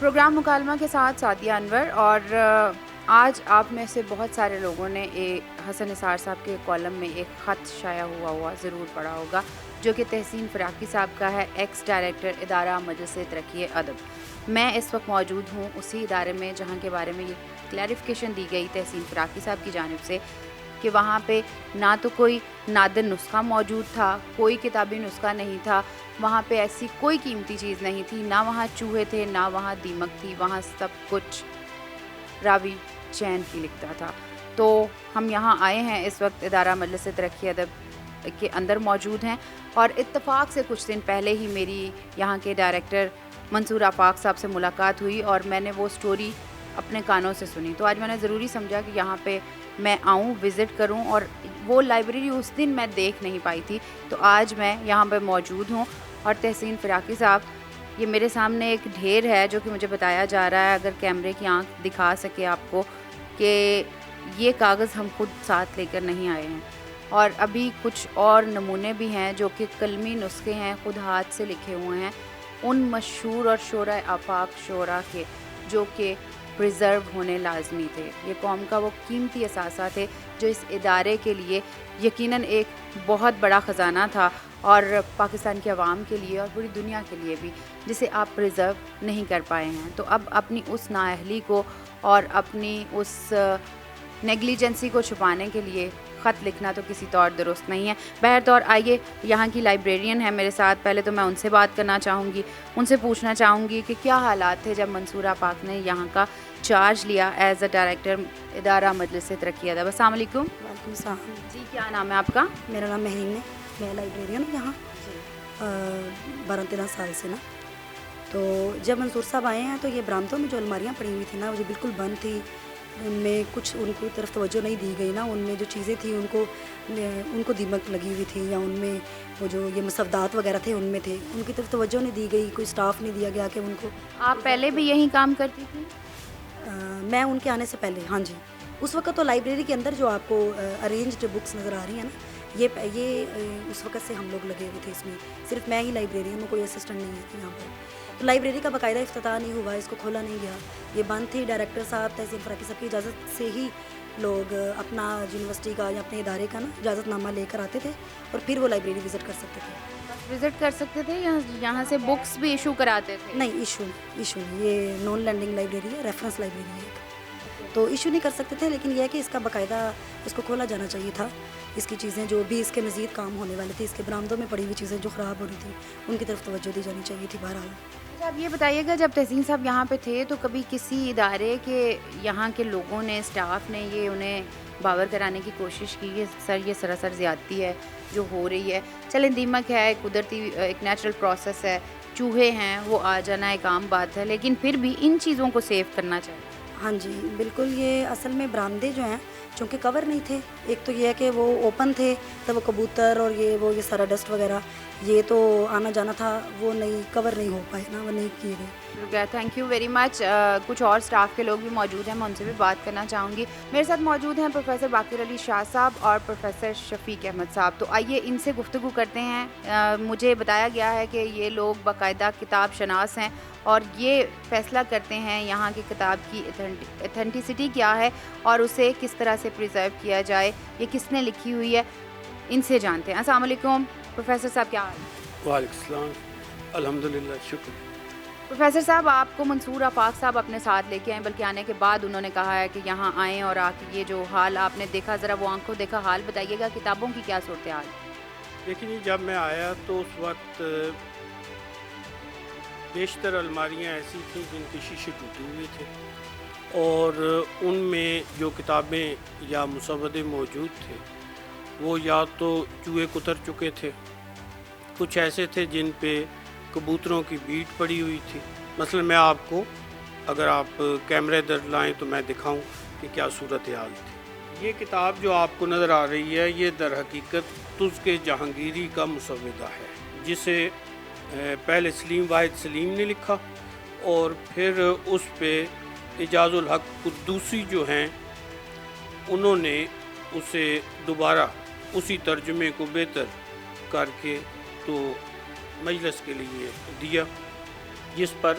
Programme مکالمہ کے ساتھ سعدیہ انور، اور آج آپ میں سے بہت سارے لوگوں نے حسن نثار صاحب کے کالم میں ایک خط شائع ہوا ضرور پڑھا ہوگا، جو کہ تحسین فراقی صاحب کا ہے، ایکس ڈائریکٹر ادارہ مجلس ترقی ادب۔ میں اس وقت موجود ہوں اسی ادارے میں جہاں کے بارے میں یہ کلیریفیکیشن دی گئی تحسین فراقی صاحب کی جانب سے کہ وہاں پہ نہ تو کوئی نادر نسخہ موجود تھا، کوئی کتابی نسخہ نہیں تھا، وہاں پہ ایسی کوئی قیمتی چیز نہیں تھی، نہ وہاں چوہے تھے، نہ وہاں دیمک تھی، وہاں سب کچھ راوی چین کی لکھتا تھا۔ تو ہم یہاں آئے ہیں اس وقت ادارہ مجلس ترقی ادب کے اندر موجود ہیں، اور اتفاق سے کچھ دن پہلے ہی میری یہاں کے ڈائریکٹر منصور آفاق صاحب سے ملاقات ہوئی اور میں نے وہ سٹوری اپنے کانوں سے سنی، تو آج میں نے ضروری سمجھا کہ یہاں پہ میں آؤں، وزٹ کروں، اور وہ لائبریری اس دن میں دیکھ نہیں پائی تھی، تو آج میں یہاں پہ موجود ہوں۔ اور تحسین فراقی صاحب، یہ میرے سامنے ایک ڈھیر ہے جو کہ مجھے بتایا جا رہا ہے، اگر کیمرے کی آنکھ دکھا سکے آپ کو، کہ یہ کاغذ ہم خود ساتھ لے کر نہیں آئے ہیں، اور ابھی کچھ اور نمونے بھی ہیں جو کہ قلمی نسخے ہیں، خود ہاتھ سے لکھے ہوئے ہیں ان مشہور اور شعراء آفاق شعراء کے، جو کہ پریزرو ہونے لازمی تھے۔ یہ قوم کا وہ قیمتی اثاثہ تھے جو اس ادارے کے لیے یقیناً ایک بہت بڑا خزانہ تھا، اور پاکستان کے عوام کے لیے اور پوری دنیا کے لیے بھی، جسے آپ پریزرو نہیں کر پائے ہیں۔ تو اب اپنی اس نااہلی کو اور اپنی اس نیگلیجنسی کو چھپانے کے لیے خط لکھنا تو کسی طور درست نہیں ہے۔ بہرطور آئیے، یہاں کی لائبریرین ہے میرے ساتھ، پہلے تو میں ان سے بات کرنا چاہوں گی، ان سے پوچھنا چاہوں گی کہ کیا حالات تھے جب منصور آفاق نے یہاں کا چارج لیا ایز اے ڈائریکٹر ادارہ مجلس ترقی ادب۔ السلام علیکم۔ وعلیکم السلام جی، کیا نام ہے آپ کا؟ میرا نام مہرین ہے، میں لائبریرین ہوں یہاں 12-13 سال سے نا۔ تو جب منصور صاحب آئے ہیں تو یہ برآمدوں میں جو الماریاں پڑی ہوئی تھیں نا، وہ جو بالکل بند تھی، ان میں کچھ ان کو طرف توجہ نہیں دی گئی نا، ان میں جو چیزیں تھیں ان کو دیمک لگی ہوئی تھی، یا ان میں وہ جو یہ مسودات وغیرہ تھے ان میں تھے، ان کی طرف توجہ نہیں دی گئی، کوئی سٹاف نہیں دیا گیا کہ ان کو۔ آپ پہلے بھی یہیں کام کرتی تھی؟ میں ان کے آنے سے پہلے، ہاں جی، اس وقت تو لائبریری کے اندر جو آپ کو ارینجڈ بکس نظر آ رہی ہیں نا، یہ اس وقت سے ہم لوگ لگے ہوئے تھے اس میں، صرف میں ہی لائبریرین ہوں، کوئی اسسٹنٹ نہیں ہے یہاں پر۔ تو لائبریری کا باقاعدہ افتتاح نہیں ہوا، اس کو کھولا نہیں گیا، یہ بند تھی۔ ڈائریکٹر صاحب تحسین فراقی صاحب کی اجازت سے ہی لوگ اپنا یونیورسٹی کا یا اپنے ادارے کا نا اجازت نامہ لے کر آتے تھے، اور پھر وہ لائبریری وزٹ کر سکتے تھے۔ بس وزٹ کر سکتے تھے یا یہاں سے بکس بھی ایشو کراتے تھے؟ نہیں، ایشو نہیں، یہ نان لینڈنگ لائبریری ہے، ریفرنس لائبریری ہے، تو ایشو نہیں کر سکتے تھے، لیکن یہ ہے کہ اس کا باقاعدہ اس کو کھولا جانا چاہیے تھا۔ اس کی چیزیں جو بھی اس کے مزید کام ہونے والے تھے، اس کے برآمدوں میں پڑی ہوئی چیزیں جو خراب ہو رہی تھی، ان کی طرف توجہ دی جانی چاہیے تھی۔ بہرحال اچھا، آپ یہ بتائیے گا، جب تحسین صاحب یہاں پہ تھے تو کبھی کسی ادارے کے یہاں کے لوگوں نے، اسٹاف نے یہ انہیں باور کرانے کی کوشش کی کہ سر یہ سراسر زیادتی ہے جو ہو رہی ہے، چلیں دیمک ہے، قدرتی ایک نیچرل پروسیس ہے، چوہے ہیں وہ آ جانا ایک عام بات ہے، لیکن پھر بھی ان چیزوں کو سیو کرنا چاہیے؟ ہاں جی، بالکل، یہ اصل میں برآمدے جو ہیں چونکہ کور نہیں تھے، ایک تو یہ ہے کہ وہ اوپن تھے، تو وہ کبوتر اور یہ سارا ڈسٹ وغیرہ یہ تو آنا جانا تھا، وہ نہیں کور نہیں ہو پائے نا، وہ نہیں کیے گئے۔ Thank you very much. کچھ اور اسٹاف کے لوگ بھی موجود ہیں، میں ان سے بھی بات کرنا چاہوں گی۔ میرے ساتھ موجود ہیں پروفیسر باقر علی شاہ صاحب اور پروفیسر شفیق احمد صاحب، تو آئیے ان سے گفتگو کرتے ہیں۔ مجھے بتایا گیا ہے کہ یہ لوگ باقاعدہ کتاب شناس ہیں اور یہ فیصلہ کرتے ہیں یہاں کی کتاب کی ایتھینٹسٹی کیا ہے اور اسے کس طرح سے پریزرو کیا جائے، یہ کس نے لکھی ہوئی ہے، ان سے جانتے ہیں۔ السلام علیکم پروفیسر صاحب، کیا حال ہے؟ وعلیکم السلام، الحمدللہ، شکر۔ پروفیسر صاحب، آپ کو منصور آفاق صاحب اپنے ساتھ لے کے آئے، بلکہ آنے کے بعد انہوں نے کہا ہے کہ یہاں آئیں اور آ کے یہ جو حال آپ نے دیکھا، ذرا وہ آنکھوں دیکھا حال بتائیے گا، کتابوں کی کیا صورتحال؟ لیکن جب میں آیا تو اس وقت بیشتر الماریاں ایسی تھیں جن کے شیشے ٹوٹے ہوئے تھے، اور ان میں جو کتابیں یا مسودے موجود تھے وہ یا تو چوہے کتر چکے تھے، کچھ ایسے تھے جن پہ کبوتروں کی بیٹ پڑی ہوئی تھی۔ مثلا میں آپ کو، اگر آپ کیمرے در لائیں تو میں دکھاؤں کہ کیا صورتحال تھی۔ یہ کتاب جو آپ کو نظر آ رہی ہے، یہ در حقیقت تزک جہانگیری کا مسودہ ہے، جسے پہلے سلیم واحد سلیم نے لکھا، اور پھر اس پہ اعجاز الحق قدوسی جو ہیں انہوں نے اسے دوبارہ اسی ترجمے کو بہتر کر کے تو مجلس کے لیے دیا، جس پر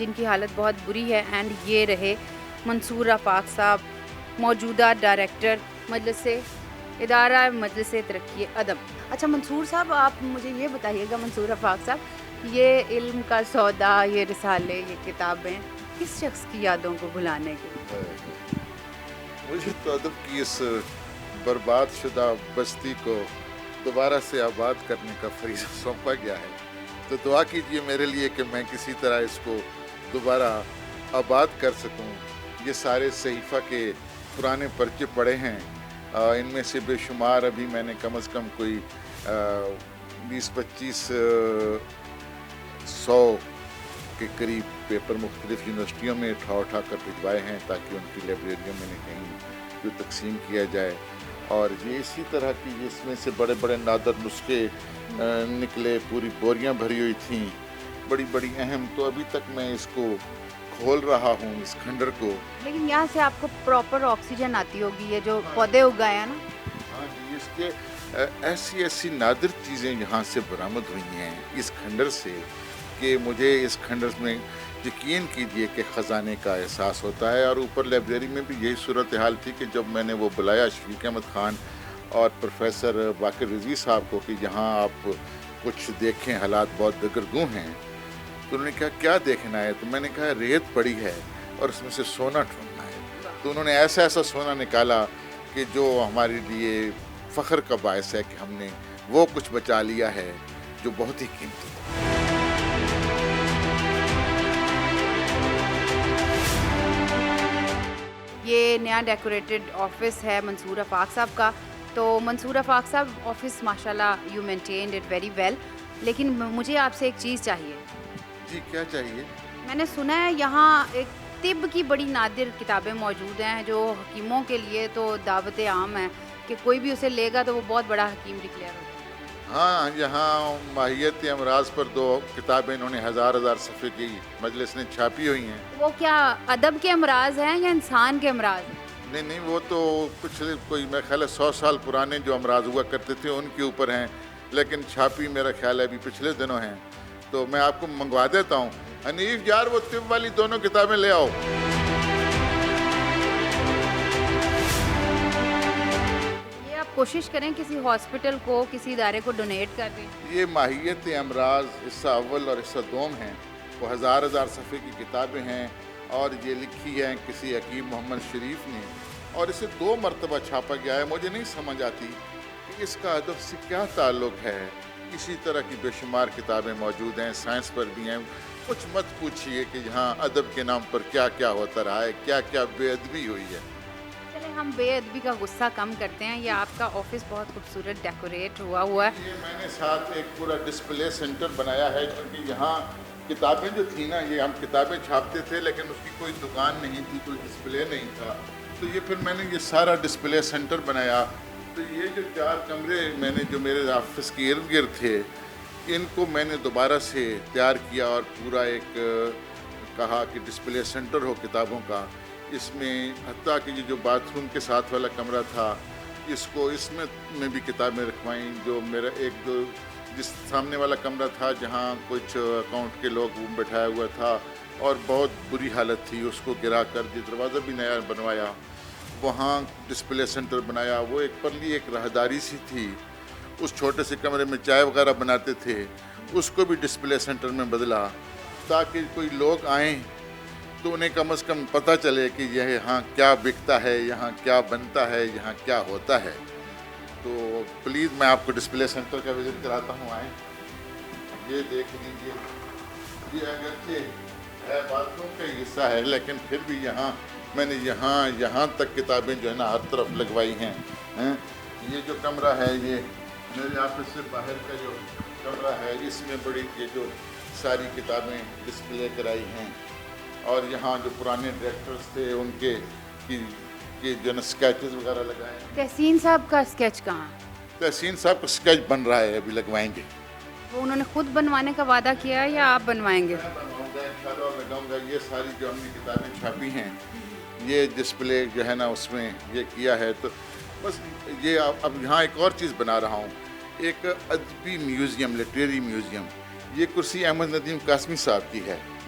جن کی حالت بہت بری ہے. اینڈ یہ رہے منصور آفاق صاحب, موجودہ ڈائریکٹر مجلس ادارہ مجلس ترقی ادب. اچھا منصور صاحب, آپ مجھے یہ بتائیے گا, منصور آفاق صاحب, یہ علم کا سودا, یہ رسالے, یہ کتابیں کس شخص کی یادوں کو بھلانے کے لیے؟ مجھے تو ادب کی اس برباد شدہ بستی کو دوبارہ سے آباد کرنے کا فریضہ سونپا گیا ہے. تو دعا کیجیے میرے لیے کہ میں کسی طرح اس کو دوبارہ آباد کر سکوں. یہ سارے صحیفہ کے پرانے پرچے پڑے ہیں, ان میں سے بے شمار ابھی میں نے کم از کم کوئی 20-25 100 کے قریب پیپر مختلف یونیورسٹیوں میں اٹھا کر بھجوائے ہیں تاکہ ان کی لائبریریوں میں کہیں جو تقسیم کیا جائے. اور یہ اسی طرح کی اس میں سے بڑے بڑے نادر نسخے نکلے, پوری بوریاں بھری ہوئی تھیں, بڑی بڑی اہم. تو ابھی تک میں اس کو کھول رہا ہوں, اس کھنڈر کو. لیکن یہاں سے آپ کو پراپر آکسیجن آتی ہوگی, یہ جو پودے اگائے ہیں نا. ہاں جی, اس کے ایسی نادر چیزیں یہاں سے برآمد ہوئی ہیں اس کھنڈر سے کہ مجھے اس کھنڈر میں یقین کیجئے کہ خزانے کا احساس ہوتا ہے. اور اوپر لائبریری میں بھی یہی صورتحال تھی کہ جب میں نے وہ بلایا شفیق احمد خان اور پروفیسر باقر رضوی صاحب کو کہ یہاں آپ کچھ دیکھیں, حالات بہت دگرگوں ہیں, تو انہوں نے کہا کیا دیکھنا ہے؟ تو میں نے کہا ریت پڑی ہے اور اس میں سے سونا ڈھونڈنا ہے. تو انہوں نے ایسا سونا نکالا کہ جو ہمارے لیے فخر کا باعث ہے کہ ہم نے وہ کچھ بچا لیا ہے جو بہت ہی قیمتی تھا. یہ نیا ڈیکوریٹڈ آفس ہے منصور آفاق صاحب کا. تو منصور آفاق صاحب, آفس ماشاءاللہ you maintained it very well, لیکن مجھے آپ سے ایک چیز چاہیے. جی کیا چاہیے؟ میں نے سنا ہے یہاں ایک طب کی بڑی نادر کتابیں موجود ہیں جو حکیموں کے لیے تو دعوت عام ہے کہ کوئی بھی اسے لے گا تو وہ بہت بڑا حکیم ڈکلیئر ہوتا ہے. ہاں, یہاں ماہیت امراض پر 2 کتابیں انہوں نے 1000 صفحے کی مجلس نے چھاپی ہوئی ہیں. وہ کیا ادب کے امراض ہیں یا انسان کے امراض ہیں؟ نہیں, وہ تو پچھلے کوئی میرا خیال ہے 100 سال پرانے جو امراض ہوا کرتے تھے ان کے اوپر ہیں, لیکن چھاپی میرا خیال ہے ابھی پچھلے دنوں ہیں. تو میں آپ کو منگوا دیتا ہوں. حنیف یار, وہ طب والی 2 کتابیں لے آؤ. یہ آپ کوشش کریں کسی ہاسپٹل کو, کسی ادارے کو ڈونیٹ کر دیں. یہ ماہیت امراض حصہ اول اور حصہ دوم ہیں, وہ 1000 صفحے کی کتابیں ہیں اور یہ لکھی ہے کسی حکیم محمد شریف نے, اور اسے 2 مرتبہ چھاپا گیا ہے. مجھے نہیں سمجھ آتی کہ اس کا ادب سے کیا تعلق ہے. اسی طرح کی بے شمار کتابیں موجود ہیں, سائنس پر بھی ہیں. کچھ مت پوچھئے کہ یہاں ادب کے نام پر کیا کیا ہوتا رہا ہے, کیا کیا بے ادبی ہوئی ہے. چلیں ہم بے ادبی کا غصہ کم کرتے ہیں. یہ آپ کا آفس بہت خوبصورت ڈیکوریٹ ہوا ہے. یہ میں نے ساتھ ایک پورا ڈسپلے سینٹر بنایا ہے, کیونکہ یہاں کتابیں جو تھیں نا, یہ ہم کتابیں چھاپتے تھے لیکن اس کی کوئی دکان نہیں تھی, کوئی ڈسپلے نہیں تھا. تو یہ پھر میں نے یہ سارا ڈسپلے سینٹر بنایا. تو یہ جو 4 کمرے میں نے جو میرے آفس کے ارد گرد تھے, ان کو میں نے دوبارہ سے تیار کیا اور پورا ایک کہا کہ ڈسپلے سینٹر ہو کتابوں کا. اس میں حتیٰ کہ یہ جو باتھ روم کے ساتھ والا کمرہ تھا, اس میں بھی کتابیں رکھوائیں. جو میرا جس سامنے والا کمرہ تھا جہاں کچھ اکاؤنٹ کے لوگ بٹھایا ہوا تھا اور بہت بری حالت تھی, اس کو گرا کر یہ دروازہ بھی نیا بنوایا, وہاں ڈسپلے سینٹر بنایا. وہ ایک پرلی ایک راہداری سی تھی, اس چھوٹے سے کمرے میں چائے وغیرہ بناتے تھے, اس کو بھی ڈسپلے سینٹر میں بدلا تاکہ کوئی لوگ آئیں تو انہیں کم از کم پتہ چلے کہ یہاں کیا بکتا ہے, یہاں کیا بنتا ہے, یہاں کیا ہوتا ہے. تو پلیز میں آپ کو ڈسپلے سینٹر کا وزٹ کراتا ہوں, آئیں. یہ دیکھ لیجیے, یہ اگرچہ ہے باتھ روم کا ہی حصہ ہے لیکن پھر بھی یہاں میں نے یہاں تک کتابیں جو ہے نا ہر طرف لگوائی ہیں. یہ جو کمرہ ہے, یہ میرے آفس سے باہر کا جو کمرہ ہے, اس میں بڑی یہ جو ساری کتابیں ڈسپلے کرائی ہیں. اور یہاں جو پرانے ڈائریکٹرز تھے ان کے جو نا اسکیچز وغیرہ لگائے ہیں. تحسین صاحب کا اسکیچ کہاں؟ تحسین صاحب کا اسکیچ بن رہا ہے, ابھی لگوائیں گے. وہ انہوں نے خود بنوانے کا وعدہ کیا ہے یا آپ بنوائیں گے؟ میں بنواؤں گا انشاءاللہ, لگاؤں گا. یہ ساری جو ہم نے کتابیں چھاپی ہیں, یہ ڈسپلے جو ہے نا اس میں یہ کیا ہے. تو بس یہ اب یہاں ایک اور چیز بنا رہا ہوں, ایک ادبی میوزیم, لٹریری میوزیم. یہ کرسی احمد ندیم قاسمی صاحب کی ہے.